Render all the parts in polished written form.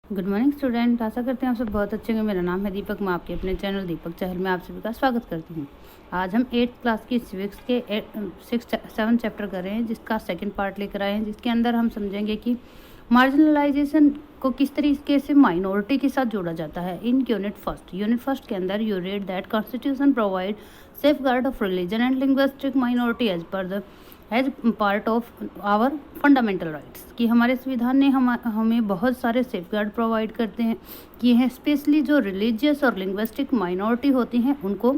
Good morning student. आशा करते हैं आप सब बहुत अच्छे होंगे। मेरा नाम है दीपक। मैं आपके अपने चैनल दीपक चहल में आप सभी का स्वागत करती हूँ। आज हम 8th क्लास की सिविक्स के 7 चैप्टर कर रहे हैं, जिसका सेकंड पार्ट लेकर आए हैं, जिसके अंदर हम समझेंगे कि मार्जिनलाइजेशन को किस तरीके से माइनॉरिटी के साथ जोड़ा जाता है। इन यूनिट फर्स्ट के अंदर you read that constitution provide safeguard of religion and linguistic minority as part of our fundamental rights, कि हमारे संविधान ने हमें बहुत सारे सेफ गार्ड प्रोवाइड करते हैं कि हैं, स्पेशली जो रिलीजियस और लिंग्विस्टिक माइनॉरिटी होती हैं उनको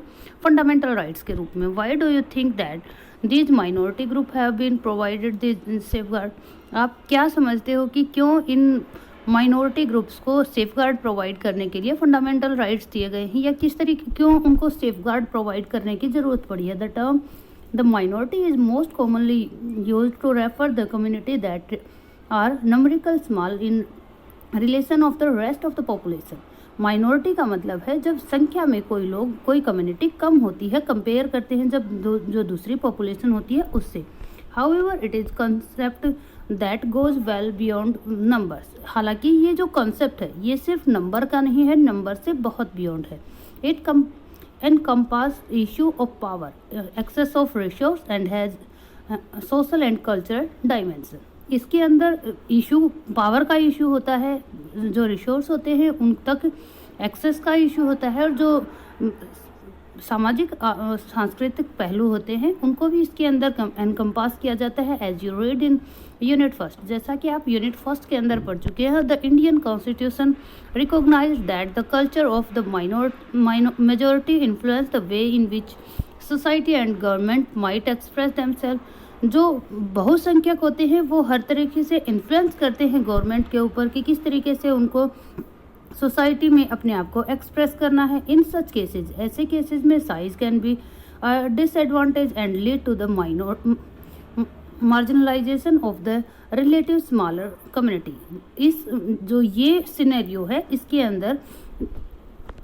फंडामेंटल राइट्स के रूप में। Why do you think that these minority group have been provided this safeguard? आप क्या समझते हो कि क्यों इन माइनॉरिटी ग्रुप्स को सेफ गार्ड प्रोवाइड करने के लिए फंडामेंटल राइट्स दिए गए हैं, या किस तरीके क्यों उनको सेफ गार्ड प्रोवाइड करने की ज़रूरत पड़ी है? The term the minority is most commonly used to refer the community that are numerical small in relation of the rest of the population. Minority का मतलब है जब संख्या में कोई कम्युनिटी कम होती है, कंपेयर करते हैं जो दूसरी पॉपुलेशन होती है उससे। However, it is concept that goes well beyond numbers. हालांकि ये जो कॉन्सेप्ट है ये सिर्फ नंबर का नहीं है, नंबर से बहुत बियॉन्ड है। It encompass issue of power, excess of resource and has social and cultural dimension. इसके अंदर इशू पावर का इशू होता है, जो रिसोर्स होते हैं उन तक एक्सेस का इशू होता है, और जो सामाजिक सांस्कृतिक पहलू होते हैं उनको भी इसके अंदर एनकम्पास किया जाता है। As you read in unit first, जैसा कि आप यूनिट फर्स्ट के अंदर पढ़ चुके हैं, the Indian constitution recognise that the culture of the majority influence the way in which society and government might express themselves. जो बहुसंख्यक होते हैं वो हर तरीके से इन्फ्लुएंस करते हैं गवर्नमेंट के ऊपर कि किस तरीके से उनको सोसाइटी में अपने आप को एक्सप्रेस करना है। इन सच केसेज, ऐसे केसेज में size can be disadvantage and lead to the marginalisation of the relative smaller community. इस जो ये सिनेरियो है इसके अंदर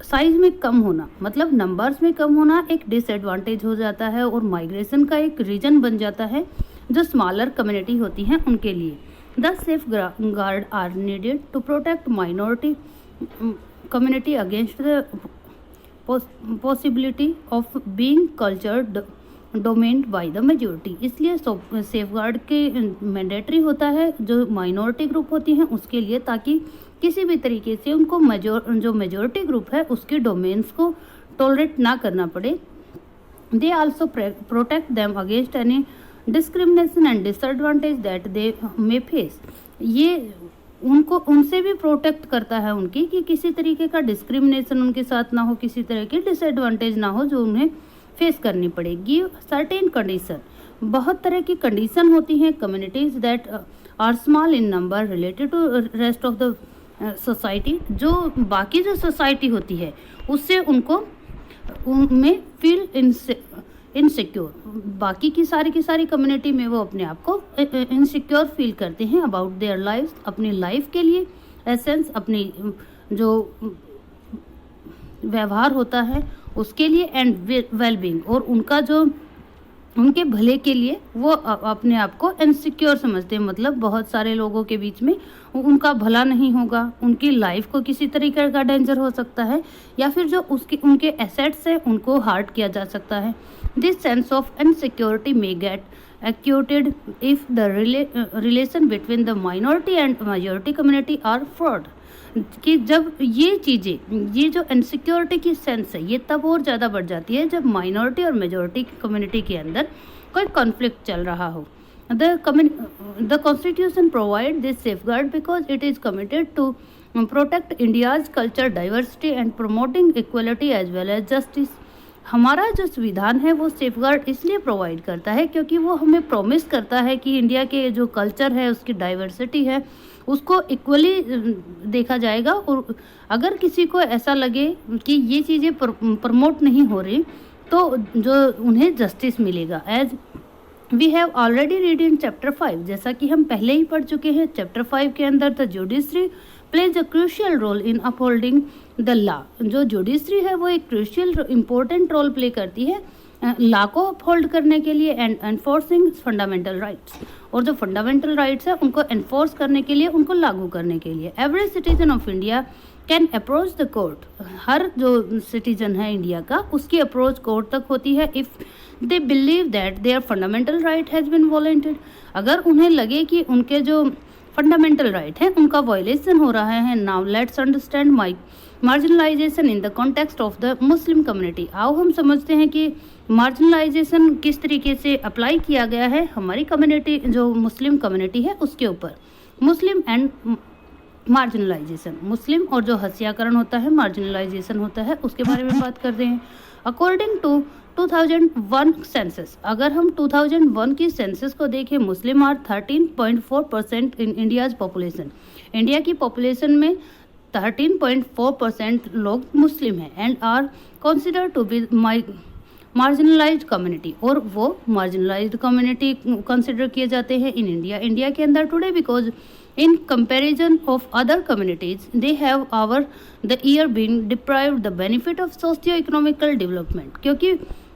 साइज में कम होना मतलब नंबर्स में कम होना एक डिसएडवांटेज हो जाता है और माइग्रेशन का एक रीजन बन जाता है जो स्मॉलर कम्युनिटी होती हैं उनके लिए। The safeguard are needed to protect minority community against the possibility of being cultured dominated by the majority। इसलिए सेफ गार्ड के मैंडेटरी होता है जो माइनॉरिटी ग्रुप होती हैं उसके लिए, ताकि किसी भी तरीके से उनको जो मेजोरिटी ग्रुप है उसके डोमेन्स को टॉलरेट ना करना पड़े। They also protect them against any discrimination and disadvantage that they may face. ये उनको उनसे भी प्रोटेक्ट करता है उनकी कि किसी तरीके का डिस्क्रिमिनेशन उनके साथ ना हो, किसी तरह की डिसएडवांटेज ना हो जो उन्हें फेस करनी पड़ेगी। सर्टेन कंडीशन, बहुत तरह की कंडीशन होती हैं। Communities that are small in number related to rest of the society, जो बाकी जो सोसाइटी होती है उससे उनमें फील इनसिक्योर, बाकी की सारी कम्युनिटी में वो अपने आप को इनसिक्योर फील करते हैं अबाउट देयर लाइफ, अपनी लाइफ के लिए, एसेंस अपनी जो व्यवहार होता है उसके लिए, एंड वेलबींग, और उनका जो उनके भले के लिए वो अपने आप को इनसिक्योर समझते हैं। मतलब बहुत सारे लोगों के बीच में उनका भला नहीं होगा, उनकी लाइफ को किसी तरीके का डेंजर हो सकता है, या फिर जो उनके एसेट्स हैं उनको हार्ट किया जा सकता है। This sense of insecurity may get acuted if the relation between the minority and majority community are fraud, कि जब ये चीज़ें, ये जो इनसिक्योरिटी की सेंस है ये तब और ज़्यादा बढ़ जाती है जब माइनॉरिटी और मेजॉरिटी कम्युनिटी के अंदर कोई कॉन्फ्लिक्ट चल रहा हो। The constitution provide this safeguard because it is committed to protect India's culture diversity and promoting equality as well as justice. हमारा जो संविधान है वो सेफगार्ड इसलिए प्रोवाइड करता है क्योंकि वो हमें प्रॉमिस करता है कि इंडिया के जो कल्चर है, उसकी डाइवर्सिटी है, उसको इक्वली देखा जाएगा, और अगर किसी को ऐसा लगे कि ये चीज़ें प्रमोट नहीं हो रही तो जो उन्हें जस्टिस मिलेगा। As we have already read in chapter 5, जैसा कि हम पहले ही पढ़ चुके हैं चैप्टर 5 के अंदर, the judiciary plays a crucial role in upholding the law. जो जुडिशरी है वो एक क्रूशियल इंपॉर्टेंट रोल प्ले करती है लॉ को अपहोल्ड करने के लिए एंड एनफोर्सिंग फंडामेंटल राइट्स, और जो फंडामेंटल राइट्स है उनको एनफोर्स करने के लिए, उनको लागू करने के लिए। Every citizen of India can approach the court, हर जो सिटीजन है इंडिया का उसकी अप्रोच कोर्ट तक होती है if they believe that their fundamental right has been violated, अगर उन्हें लगे कि उनके जो फंडामेंटल राइट है उनका वायलेशन हो रहा है। Now let's understand marginalisation in the context of the Muslim community. आओ हम समझते हैं कि मार्जिनलाइजेशन किस तरीके से अप्लाई किया गया है हमारी कम्युनिटी, जो मुस्लिम कम्युनिटी है उसके ऊपर। मुस्लिम एंड मार्जिनलाइजेशन, मुस्लिम और जो हत्याकरण होता है, मार्जिनलाइजेशन होता है, उसके बारे में बात करते हैं। अकॉर्डिंग टू 2001 सेंसस, अगर हम 2001 की सेंसस को देखें, Muslim are 13.4% in India's population, India की पॉपुलेशन में 13.4% लोग मुस्लिम हैं and are consider to be marginalised community, और वो मार्जिनलाइज्ड कम्युनिटी कंसिडर किए जाते हैं इन इंडिया, इंडिया के अंदर today, because in comparison of other communities they have over the year been deprived the benefit of socio-economical development, क्योंकि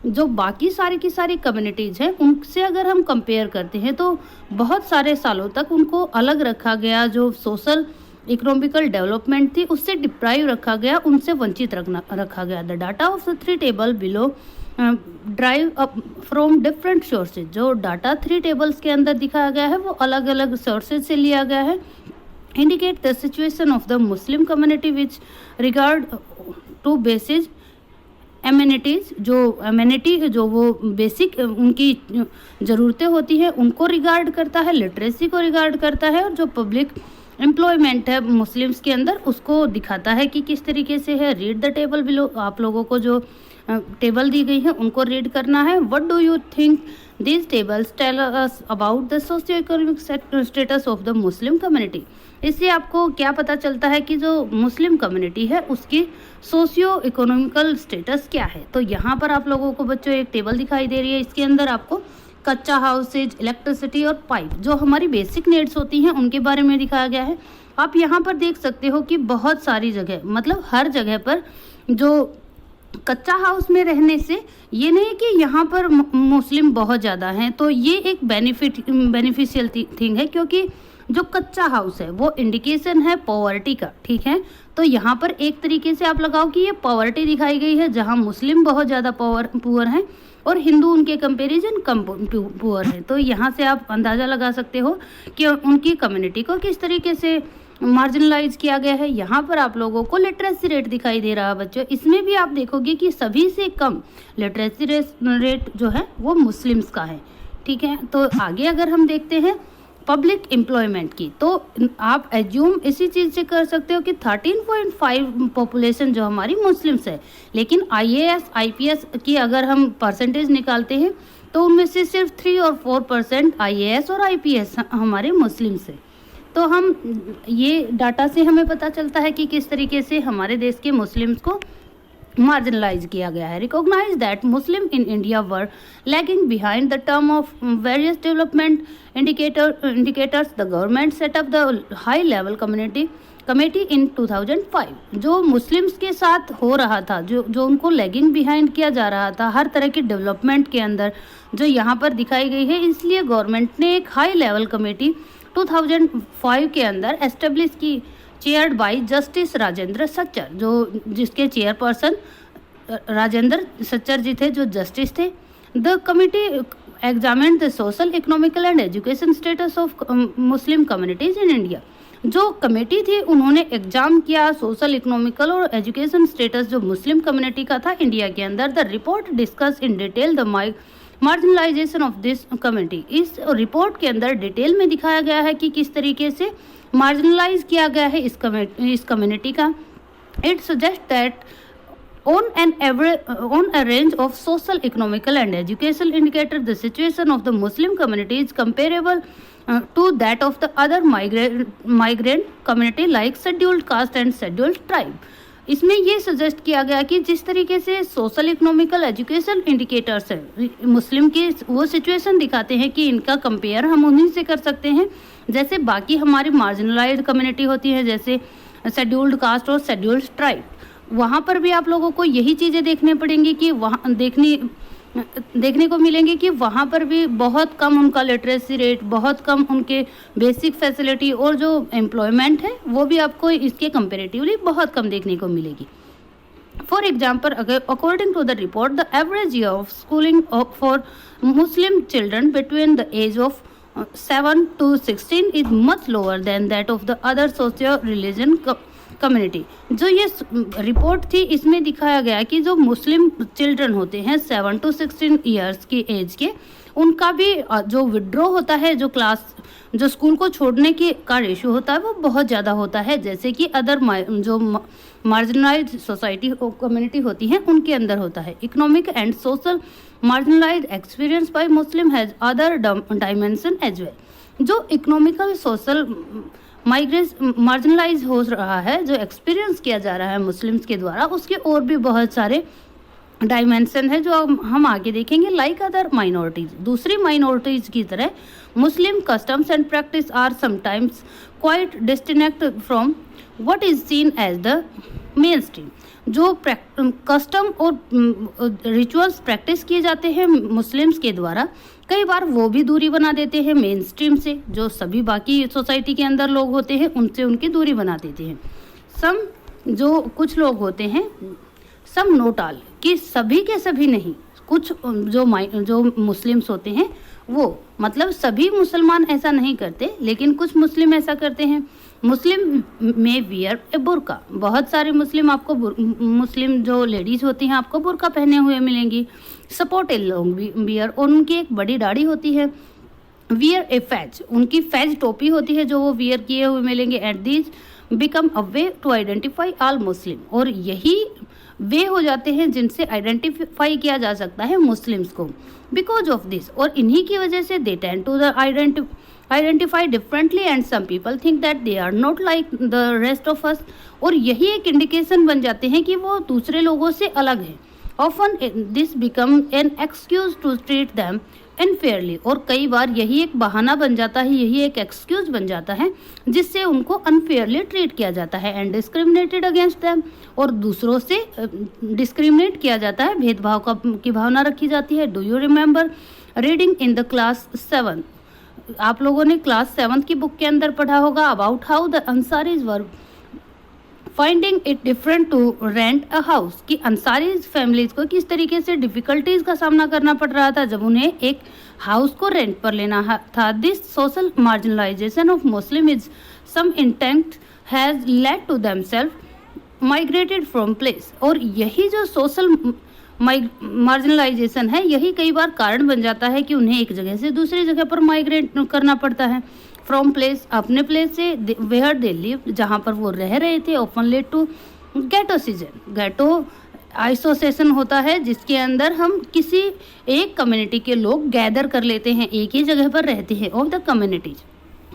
जो बाकी सारी की सारी कम्युनिटीज हैं उनसे अगर हम कंपेयर करते हैं तो बहुत सारे सालों तक उनको अलग रखा गया, जो सोशल इकोनॉमिकल डेवलपमेंट थी उससे डिप्राइव रखा गया, उनसे वंचित रखा गया। The data of the 3 table below drive up from different sources, जो डाटा 3 टेबल्स के अंदर दिखाया गया है वो अलग अलग सोर्सेज से लिया गया है। Indicate the situation of the Muslim community which regard to basis amenities, जो एमिनिटी जो वो बेसिक उनकी ज़रूरतें होती हैं उनको रिगार्ड करता है, लिटरेसी को रिगार्ड करता है, और जो पब्लिक एम्प्लॉयमेंट है मुस्लिम्स के अंदर उसको दिखाता है कि किस तरीके से है। रीड द टेबल बिलो, आप लोगों को जो टेबल दी गई है उनको रीड करना है। What do you think these tables tell us about the socio economic status of the Muslim community, इससे आपको क्या पता चलता है कि जो मुस्लिम कम्युनिटी है उसकी सोशियो इकोनॉमिकल स्टेटस क्या है। तो यहाँ पर आप लोगों को बच्चों एक टेबल दिखाई दे रही है, इसके अंदर आपको कच्चा हाउसेज, इलेक्ट्रिसिटी और पाइप, जो हमारी बेसिक नीड्स होती हैं उनके बारे में दिखाया गया है। आप यहाँ पर देख सकते हो कि बहुत सारी जगह, मतलब हर जगह पर जो कच्चा हाउस में रहने से ये नहीं कि यहाँ पर मुस्लिम बहुत ज़्यादा हैं, तो ये एक बेनिफिशियल थिंग है, क्योंकि जो कच्चा हाउस है वो इंडिकेशन है पॉवर्टी का, ठीक है। तो यहाँ पर एक तरीके से आप लगाओ कि ये पॉवर्टी दिखाई गई है, जहाँ मुस्लिम बहुत ज़्यादा पुअर हैं और हिंदू उनके कंपैरिजन कम पुअर हैं। तो यहाँ से आप अंदाज़ा लगा सकते हो कि उनकी कम्युनिटी को किस तरीके से मार्जिनलाइज किया गया है। यहाँ पर आप लोगों को लिटरेसी रेट दिखाई दे रहा है बच्चों, इसमें भी आप देखोगे कि सभी से कम लिटरेसी रेट जो है वो मुस्लिम्स का है, ठीक है। तो आगे अगर हम देखते हैं पब्लिक एम्प्लॉयमेंट की, तो आप एज्यूम इसी चीज़ से कर सकते हो कि 13.5 पॉपुलेशन जो हमारी मुस्लिम्स है, लेकिन IAS IPS की अगर हम परसेंटेज निकालते हैं तो उनमें से सिर्फ 3 और 4% IAS और IPS हमारे मुस्लिम्स है। तो हम ये डाटा से हमें पता चलता है कि किस तरीके से हमारे देश के मुस्लिम्स को मार्जिनलाइज किया गया है। Recognise that Muslim in India were lagging behind the term of various development indicators, the government set up the high level committee in 2005। जो मुस्लिम्स के साथ हो रहा था, जो उनको लैगिंग बिहाइंड किया जा रहा था हर तरह के डेवलपमेंट के अंदर, जो यहाँ पर दिखाई गई है, इसलिए गवर्नमेंट ने एक हाई लेवल कमेटी 2005 के अंदर एस्टेब्लिश की, chaired by justice Rajendra Sachar, जो जिसके चेयरपर्सन राजेंद्र सच्चर जी थे, जो जस्टिस थे। The committee examine the social economical and education status of Muslim communities in India. जो कमेटी थी उन्होंने एग्जाम किया सोशल इकोनॉमिकल और एजुकेशन स्टेटस जो मुस्लिम कम्युनिटी का था इंडिया के अंदर। The report discuss in detail the marginalisation of this community. इस रिपोर्ट के अंदर डिटेल में दिखाया गया है कि किस तरीके से मार्जिनलाइज किया गया है इस कम्युनिटी का। It suggest that on a range of social, economical and educational indicators, the situation of the Muslim community is comparable to that of the other migrant community like scheduled caste and scheduled tribe. इसमें ये suggest किया गया कि जिस तरीके से social economical education indicators है मुस्लिम की, वो सिचुएशन दिखाते हैं कि इनका कंपेयर हम उन्हीं से कर सकते हैं जैसे बाकी हमारी मार्जिनलाइज्ड कम्युनिटी होती है, जैसे शेड्यूल्ड कास्ट और शेड्यूल्ड ट्राइब। वहाँ पर भी आप लोगों को यही चीज़ें देखने पड़ेंगी कि वहाँ देखने को मिलेंगे कि वहाँ पर भी बहुत कम उनका लिटरेसी रेट, बहुत कम उनके बेसिक फैसिलिटी और जो एम्प्लॉयमेंट है वो भी आपको इसके कंपेरेटिवली बहुत कम देखने को मिलेगी। For example, according to the report, the average year of schooling for Muslim children between the age of 7 to 16 is much lower than that of the other socio-religion community. जो ये रिपोर्ट थी इसमें दिखाया गया कि जो मुस्लिम चिल्ड्रन होते हैं 7 to 16 ईयर्स की एज के, उनका भी जो विड्रॉ होता है, जो स्कूल को छोड़ने की का रेशियो होता है वो बहुत ज़्यादा होता है, जैसे कि अदर जो मार्जिनलाइज्ड सोसाइटी कम्युनिटी होती हैं उनके अंदर होता है। Economic and social marginalised experience by Muslim has other dimension as well. जो इकोनॉमिकल सोशल मार्जिनलाइज हो रहा है, जो एक्सपीरियंस किया जा रहा है मुस्लिम्स के द्वारा, उसके और भी बहुत सारे डायमेंशन है जो हम आगे देखेंगे। लाइक अदर माइनॉरिटीज, दूसरी माइनॉरिटीज की तरह Muslim customs and practice are sometimes quite disconnect from what is seen as the main stream. जो कस्टम और रिचुअल्स प्रैक्टिस किए जाते हैं मुस्लिम्स के द्वारा, कई बार वो भी दूरी बना देते हैं मेन स्ट्रीम से, जो सभी बाकी सोसाइटी के अंदर लोग होते हैं उनसे उनकी दूरी बना देते हैं। जो कुछ लोग होते हैं, सम नोट ऑल, कि सभी के सभी नहीं, कुछ जो मुस्लिम्स होते हैं वो, मतलब सभी मुसलमान ऐसा नहीं करते, लेकिन कुछ मुस्लिम ऐसा करते हैं। मुस्लिम में वियर ए बुर्का, बहुत सारे मुस्लिम जो लेडीज होती हैं आपको बुर्का पहने हुए मिलेंगी। सपोर्ट ए लॉन्ग बियर, और उनकी एक बड़ी दाढ़ी होती है। वियर ए फैज, उनकी फैज टोपी होती है जो वो वियर किए हुए मिलेंगे। At these become a way to identify all Muslim, और यही वे हो जाते हैं जिनसे आइडेंटिफाई किया जा सकता है मुस्लिम्स को। बिकॉज ऑफ दिस, और इन्हीं की वजह से they tend to the identify differently and some people think that they are not like the rest of us, और यही एक इंडिकेशन बन जाते हैं कि वो दूसरे लोगों से अलग है। Often this become an excuse to treat them unfairly, और कई बार यही एक बहाना बन जाता है, यही एक एक्सक्यूज बन जाता है जिससे उनको अनफेयरली ट्रीट किया जाता है। एंड डिस्क्रिमिनेटेड अगेंस्ट दैम, और दूसरों से डिस्क्रिमिनेट किया जाता है, भेदभाव की भावना रखी जाती है। Do you remember reading in the class 7, आप लोगों ने क्लास 7 की बुक के अंदर पढ़ा होगा about how the Ansaris were finding it different to rent a house, कि अंसारीज फैमिलीज को किस तरीके से डिफिकल्टीज का सामना करना पड़ रहा था जब उन्हें एक हाउस को रेंट पर लेना था। This social marginalisation of Muslim is some intent has led to themself migrated from place, और यही जो सोशल मार्जिनलाइजेशन है यही कई बार कारण बन जाता है कि उन्हें एक जगह से दूसरी जगह पर माइग्रेट करना पड़ता है। फ्रॉम प्लेस, अपने प्लेस से, वेयर दे लिव, जहाँ पर वो रह रहे थे। Often led to ghettoisation, ghetto association होता है जिसके अंदर हम किसी एक कम्युनिटी के लोग गैदर कर लेते हैं, एक ही जगह पर रहते हैं। ऑफ द कम्युनिटीज,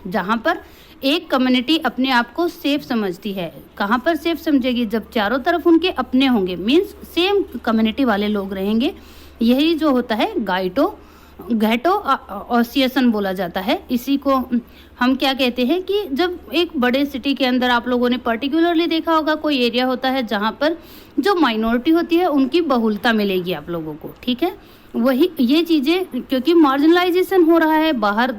जहाँ पर एक कम्युनिटी अपने आप को सेफ समझती है। कहाँ पर सेफ समझेगी? जब चारों तरफ उनके अपने होंगे, मीन्स सेम कम्युनिटी वाले लोग रहेंगे। यही जो होता है गैटो एसोसिएशन बोला जाता है। इसी को हम क्या कहते हैं कि जब एक बड़े सिटी के अंदर आप लोगों ने पर्टिकुलरली देखा होगा कोई एरिया होता है जहाँ पर जो माइनॉरिटी होती है उनकी बहुलता मिलेगी आप लोगों को, ठीक है। वही ये चीज़ें, क्योंकि मार्जिनलाइजेशन हो रहा है, बाहर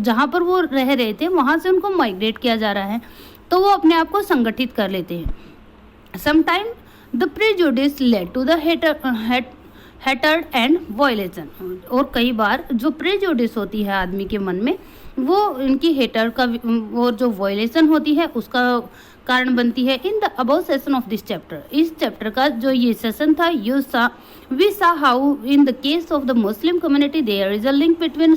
जहाँ पर वो रह रहे थे वहाँ से उनको माइग्रेट किया जा रहा है, तो वो अपने आप को संगठित कर लेते हैं। Sometime the prejudice led to the hatred and violation, और कई बार जो प्रेजुडिस होती है आदमी के मन में वो इनकी हेटर का और जो वायलेशन होती है उसका कारण बनती है। In the above session of this chapter, इस चैप्टर का जो ये सेशन था, we saw how in the case of the Muslim community there is a link between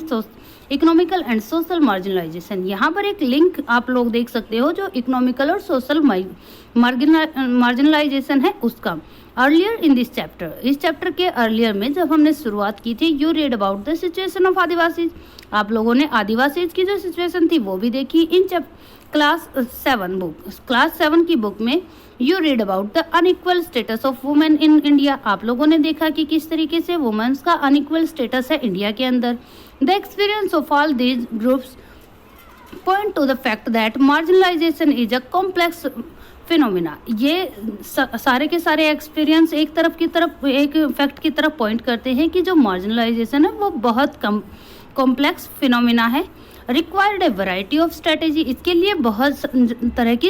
economical and social marginalisation. यहाँ पर एक लिंक आप लोग देख सकते हो जो इकोनॉमिकल और सोशल मार्जिनलाइजेशन है उसका। अर्लियर इन दिस चैप्टर, इस चैप्टर के अर्लियर में जब हमने शुरुआत की थी, you read about the situation of Adivasi, आप लोगों ने आदिवासी की जो सिचुएशन थी वो भी देखी। इन क्लास 7 की बुक में you read about the unequal status of women in India, आप लोगों ने देखा कि किस तरीके से वुमेन्स का अनइक्वल स्टेटस है इंडिया के अंदर। The experience of all these groups point to the fact that marginalization is a complex phenomena. ये सारे के सारे एक्सपीरियंस एक फैक्ट की तरफ पॉइंट करते हैं कि जो मार्जिनलाइजेशन है वो बहुत कॉम्प्लेक्स फिनोमिना है। Required A variety of strategy, इसके लिए बहुत तरह की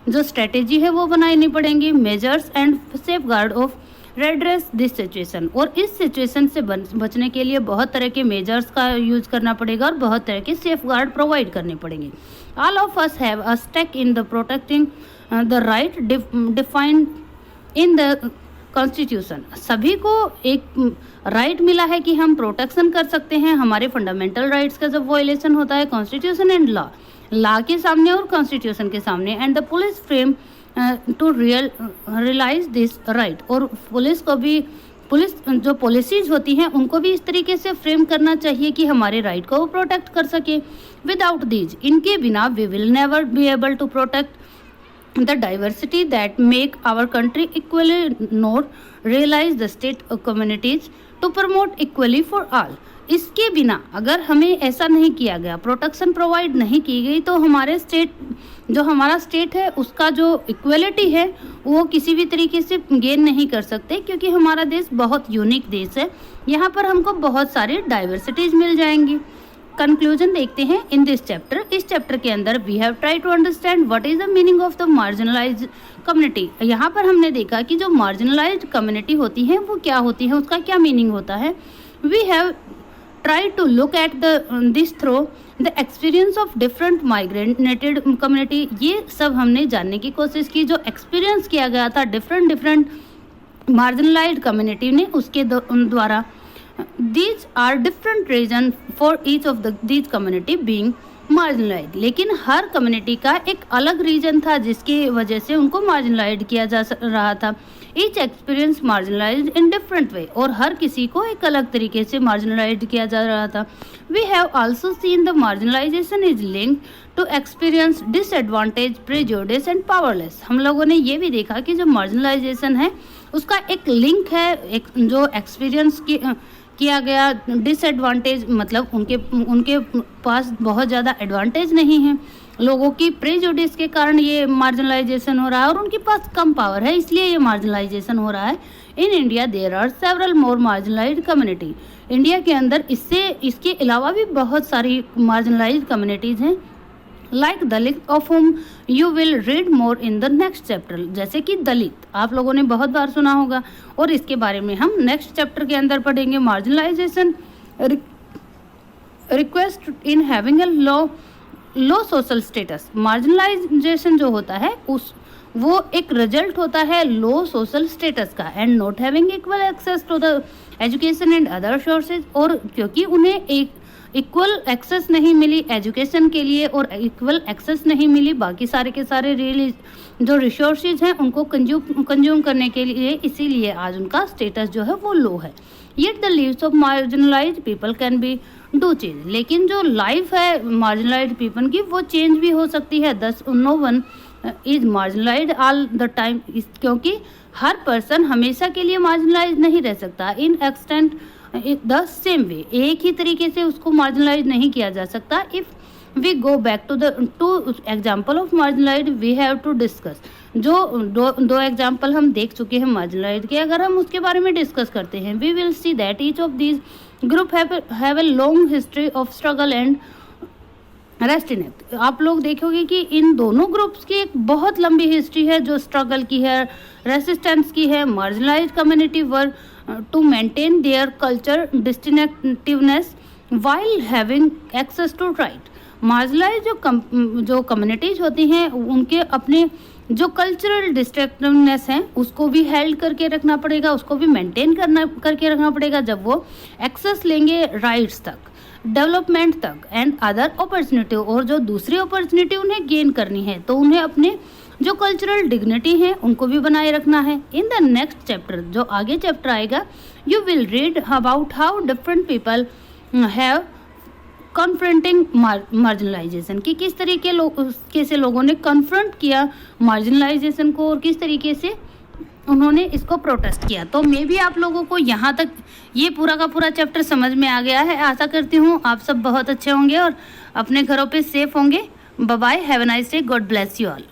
जो स्ट्रेटेजी है वो बनानी पड़ेंगी। Measures and safeguard of redress this situation, और इस सिचुएशन से बचने के लिए बहुत तरह के मेजर्स का यूज करना पड़ेगा और बहुत तरह के सेफगार्ड प्रोवाइड करने पड़ेंगे। All of us have a stake in the protecting the right defined in the constitution, सभी को एक राइट मिला है कि हम प्रोटेक्शन कर सकते हैं हमारे फंडामेंटल राइट्स का जब वायलेशन होता है कॉन्स्टिट्यूशन एंड लॉ के सामने और कॉन्स्टिट्यूशन के सामने। And the police frame to realise this right, और पुलिस जो पॉलिसीज होती हैं उनको भी इस तरीके से फ्रेम करना चाहिए कि हमारे राइट को वो प्रोटेक्ट कर सके। विदाउट दीज, इनके बिना we will never be able to protect the diversity that make our country equally, nor realize the state communities to promote equally for all। इसके बिना अगर हमें ऐसा नहीं किया गया, प्रोटेक्शन प्रोवाइड नहीं की गई, तो हमारा स्टेट है उसका जो इक्वलिटी है वो किसी भी तरीके से गेन नहीं कर सकते, क्योंकि हमारा देश बहुत यूनिक देश है। यहाँ पर हमको बहुत सारी डाइवर्सिटीज मिल जाएंगी। कंक्लूजन देखते हैं इन दिस चैप्टर। इस चैप्टर के अंदर we have try to understand what is the meaning of the marginalised community. यहाँ पर हमने देखा कि जो मार्जिनलाइज्ड कम्युनिटी होती है वो क्या होती है, उसका क्या मीनिंग होता है। We have try to look at this through the experience of different migrated community. ये सब हमने जानने की कोशिश की, जो एक्सपीरियंस किया गया था डिफरेंट मार्जिनलाइज्ड कम्युनिटी ने, उसके द्वारा। These are different reason for each of these community being marginalized, लेकिन हर कम्युनिटी का एक अलग रीजन था जिसकी वजह से उनको मार्जिनलाइज किया जा रहा था। Each experience marginalized in different way, और हर किसी को एक अलग तरीके से मार्जिनलाइज किया जा रहा था। We have also seen the marginalization is linked to experience disadvantage, prejudice and powerless। हम लोगों ने ये भी देखा कि जो मार्जिनलाइजेशन है उसका एक लिंक है, एक जो एक्सपीरियंस किया गया डिसएडवांटेज, मतलब उनके पास बहुत ज़्यादा एडवांटेज नहीं है, लोगों की प्रेजुडिस के कारण ये मार्जिनलाइजेशन हो रहा है, और उनके पास कम पावर है इसलिए ये मार्जिनलाइजेशन हो रहा है। In India there are several more marginalised community. India के अंदर इसके अलावा भी बहुत सारी मार्जिनलाइज्ड कम्युनिटीज़ हैं, like Dalit of home you will read more in the next chapter. जैसे कि दलित आप लोगों ने बहुत बार सुना होगा, और इसके बारे में हम नेक्स्ट चैप्टर के अंदर पढ़ेंगे। Marginalisation request in having a low social status. Marginalisation जो होता है वो एक रिजल्ट होता है लो सोशल स्टेटस का। And not having equal access to the education and other sources, और क्योंकि उन्हें एक इक्वल एक्सेस नहीं मिली एजुकेशन के लिए और इक्वल एक्सेस नहीं मिली बाकी सारे के सारे जो रिसोर्सेज हैं उनको कंज्यूम करने के लिए, इसीलिए आज उनका स्टेटस जो है वो लो है। Yet the leaves of marginalised people can be do change, लेकिन जो लाइफ है मार्जिनलाइज्ड पीपल की वो चेंज भी हो सकती है। Thus no one is marginalised all the time, क्योंकि हर पर्सन हमेशा के लिए मार्जिनलाइज नहीं रह सकता। इन एक्सटेंट द सेम वे, एक ही तरीके से उसको मार्जिनलाइज नहीं किया जा सकता। If we go back to the two example of marginalise we have to discuss. जो दो एग्जाम्पल हम देख चुके हैं मार्जिनलाइज के, अगर हम उसके बारे में डिस्कस करते हैं, we will see that each of these group have a long history of struggle and resistance. आप लोग देखोगे कि इन दोनों ग्रुप्स की एक बहुत लंबी हिस्ट्री है जो स्ट्रगल की है, रेसिस्टेंस की है। Marginalised community were to maintain their culture distinctiveness while having access to right. Marginalised जो कम्युनिटीज होती हैं उनके अपने जो कल्चरल डिस्टिंक्टिवनेस है उसको भी हेल्ड करके रखना पड़ेगा, उसको भी मेंटेन करके रखना पड़ेगा जब वो एक्सेस लेंगे राइट्स तक, डेवलपमेंट तक एंड अदर अपॉर्चुनिटी, और जो दूसरी अपॉर्चुनिटी उन्हें गेन करनी है तो उन्हें अपने जो कल्चरल डिग्निटी है उनको भी बनाए रखना है। इन द नेक्स्ट चैप्टर, जो आगे चैप्टर आएगा, you will read about how different people have confronting marginalisation, कि किस तरीके से लोगों ने कन्फ्रंट किया मार्जिनलाइजेशन को और किस तरीके से उन्होंने इसको प्रोटेस्ट किया। तो मे भी आप लोगों को यहाँ तक ये पूरा का पूरा चैप्टर समझ में आ गया है। आशा करती हूँ आप सब बहुत अच्छे होंगे और अपने घरों पे सेफ होंगे। Bye bye, have a nice day, God bless you all.